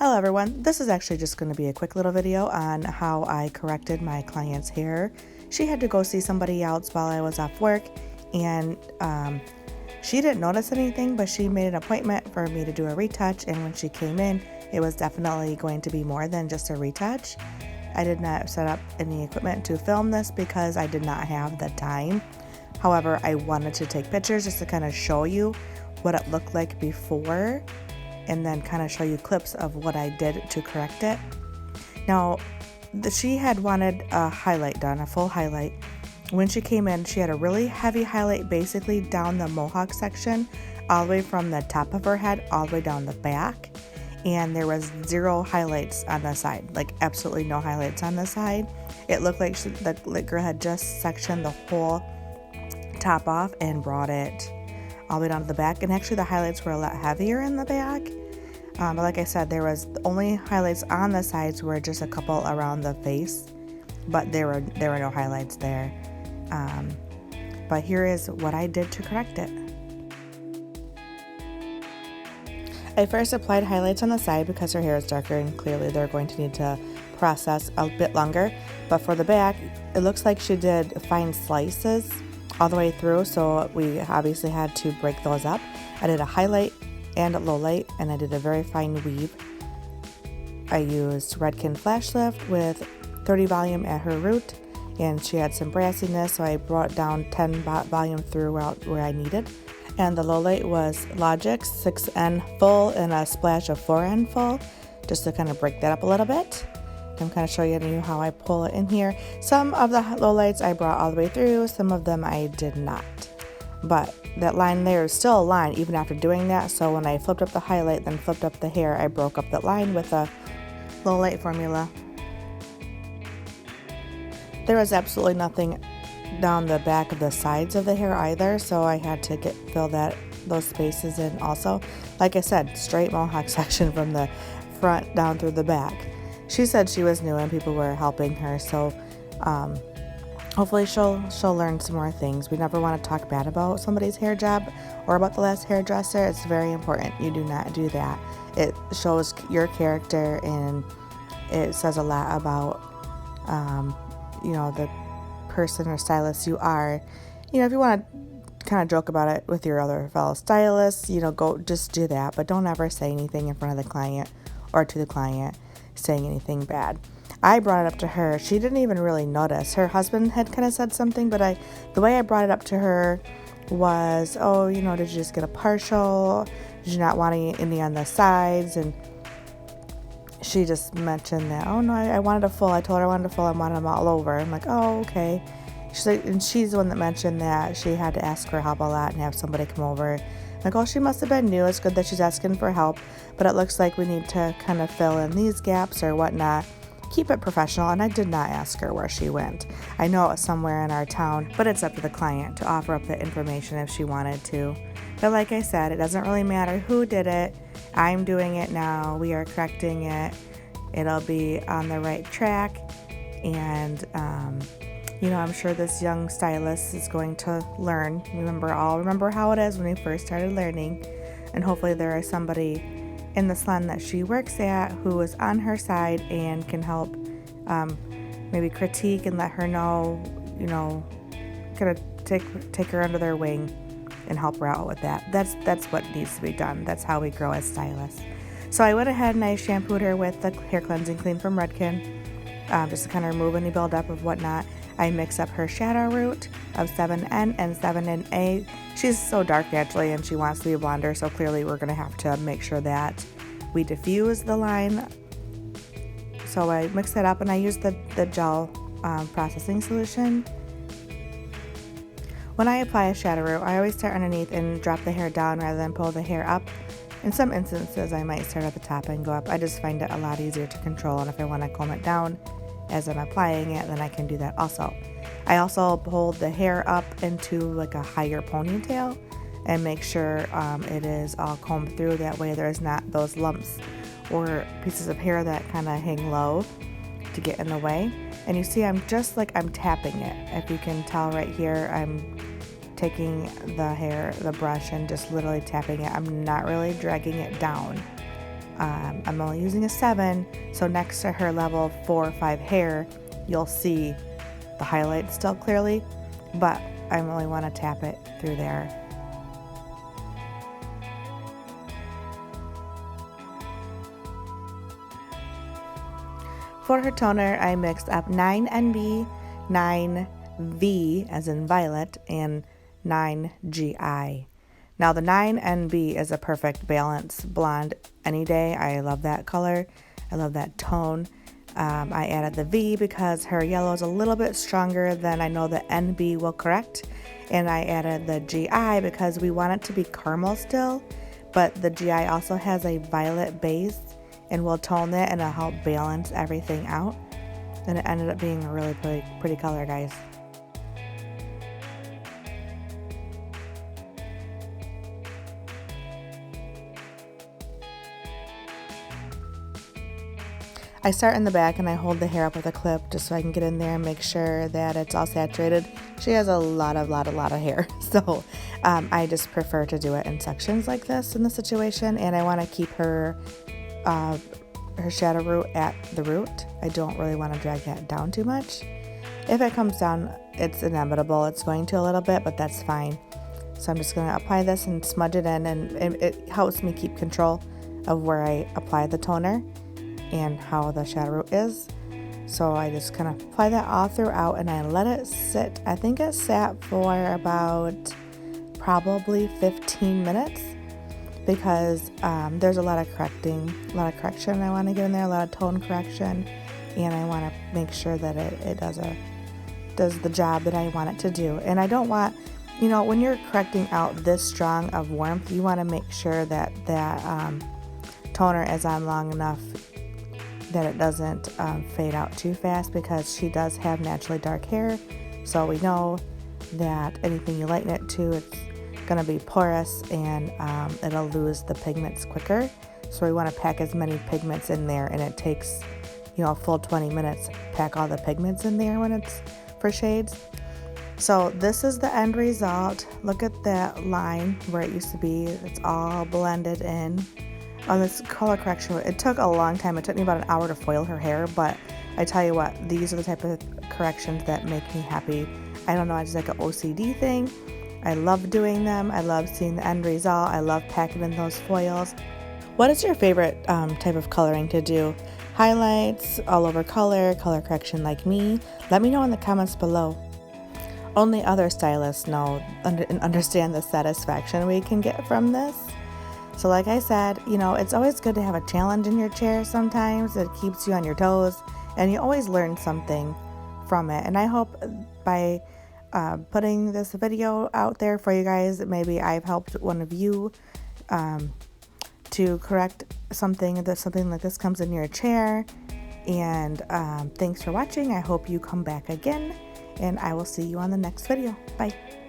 Hello everyone, this is actually just going to be a quick little video on how I corrected my client's hair. She had to go see somebody else while I was off work, and she didn't notice anything, but she made an appointment for me to do a retouch, and when she came in, it was definitely going to be more than just a retouch. I did not set up any equipment to film this because I did not have the time. However, I wanted to take pictures just to kind of show you what it looked like before, and then kind of show you clips of what I did to correct it. Now, she had wanted a highlight done, a full highlight. When she came in, she had a really heavy highlight basically down the mohawk section, all the way from the top of her head, all the way down the back. And there was zero highlights on the side, like absolutely no highlights on the side. It looked like the girl had just sectioned the whole top off and brought it all the way down to the back, and actually the highlights were a lot heavier in the back. But like I said, there was the only highlights on the sides were just a couple around the face, but there were no highlights there. But here is what I did to correct it. I first applied highlights on the side because her hair is darker and clearly they're going to need to process a bit longer. But for the back, it looks like she did fine slices all the way through, so we obviously had to break those up. I did a highlight and a lowlight, and I did a very fine weave. I used Redken FLASHLIFT with 30 volume at her root, and she had some brassiness, so I brought down 10 volume throughout where I needed. And the lowlight was Logic's 6N full and a splash of 4N full, just to kind of break that up a little bit. I'm kind of showing you how I pull it in here. Some of the lowlights I brought all the way through, some of them I did not. But that line there is still a line even after doing that, so when I flipped up the highlight, then flipped up the hair, I broke up that line with a lowlight formula. There was absolutely nothing down the back of the sides of the hair either, so I had to fill those spaces in also. Like I said, straight mohawk section from the front down through the back. She said she was new and people were helping her, so hopefully she'll learn some more things. We never want to talk bad about somebody's hair job or about the last hairdresser. It's very important. You do not do that. It shows your character, and it says a lot about the person or stylist you are. If you want to kind of joke about it with your other fellow stylists, go just do that, but don't ever say anything in front of the client or to the client saying anything bad. I brought it up to her. She didn't even really notice. Her husband had kind of said something, but the way I brought it up to her was, did you just get a partial? Did you not want any on the sides? And she just mentioned that, oh no, I wanted a full. I told her I wanted a full. I wanted them all over. I'm like, oh, okay. She's the one that mentioned that she had to ask for help a lot and have somebody come over. I'm like, oh, she must have been new. It's good that she's asking for help, but it looks like we need to kind of fill in these gaps or whatnot. Keep it professional, and I did not ask her where she went. I know it's somewhere in our town, but it's up to the client to offer up the information if she wanted to. But like I said, it doesn't really matter who did it. I'm doing it now. We are correcting it. It'll be on the right track, and I'm sure this young stylist is going to learn. Remember how it is when we first started learning, and hopefully there is somebody in the salon that she works at who is on her side and can help maybe critique and let her know, kind of take her under their wing and help her out with that. That's what needs to be done. That's how we grow as stylists. So I went ahead and I shampooed her with the hair cleansing clean from Redken, just to kind of remove any buildup of whatnot. I mix up her shadow root of 7N and 7NA. She's so dark naturally, and she wants to be a blonder, so clearly we're going to have to make sure that we diffuse the line. So I mix that up, and I use the gel processing solution. When I apply a shadow root, I always start underneath and drop the hair down rather than pull the hair up. In some instances, I might start at the top and go up. I just find it a lot easier to control, and if I want to comb it down as I'm applying it, then I can do that also. I also hold the hair up into like a higher ponytail and make sure it is all combed through. That way there's not those lumps or pieces of hair that kind of hang low to get in the way. And you see I'm tapping it. If you can tell right here, I'm taking the brush and just literally tapping it. I'm not really dragging it down. I'm only using a 7, so next to her level 4 or 5 hair, you'll see the highlights still clearly, but I only want to tap it through there. For her toner, I mixed up 9 NB, 9 V as in violet, and 9 GI. Now the 9 NB is a perfect balance blonde any day. I love that color. I love that tone. I added the V because her yellow is a little bit stronger than I know the NB will correct. And I added the GI because we want it to be caramel still, but the GI also has a violet base and will tone that and it'll help balance everything out. And it ended up being a really pretty color, guys. I start in the back and I hold the hair up with a clip just so I can get in there and make sure that it's all saturated. She has a lot of hair, so I just prefer to do it in sections like this in the situation, and I want to keep her shadow root at the root. I don't really want to drag that down too much. If it comes down, it's inevitable. It's going to a little bit, but that's fine. So I'm just going to apply this and smudge it in, and it helps me keep control of where I apply the toner and how the shadow root is. So I just kind of apply that all throughout and I let it sit. I think it sat for about probably 15 minutes because there's a lot of correction I want to get in there, a lot of tone correction, and I want to make sure that it does the job that I want it to do. And I don't want, when you're correcting out this strong of warmth, you want to make sure that that toner is on long enough that it doesn't fade out too fast, because she does have naturally dark hair, so we know that anything you lighten it to, it's going to be porous and it'll lose the pigments quicker. So we want to pack as many pigments in there, and it takes a full 20 minutes to pack all the pigments in there when it's for shades. So this is the end result. Look at that line where it used to be. It's all blended in. On this color correction, it took a long time. It took me about an hour to foil her hair, but I tell you what, these are the type of corrections that make me happy. I don't know, it's like an OCD thing. I love doing them. I love seeing the end result. I love packing in those foils. What is your favorite type of coloring to do? Highlights, all over color correction like me? Let me know in the comments below. Only other stylists know and understand the satisfaction we can get from this. So like I said, it's always good to have a challenge in your chair sometimes. It keeps you on your toes, and you always learn something from it. And I hope by putting this video out there for you guys, maybe I've helped one of you to correct something like this comes in your chair. And thanks for watching. I hope you come back again, and I will see you on the next video. Bye.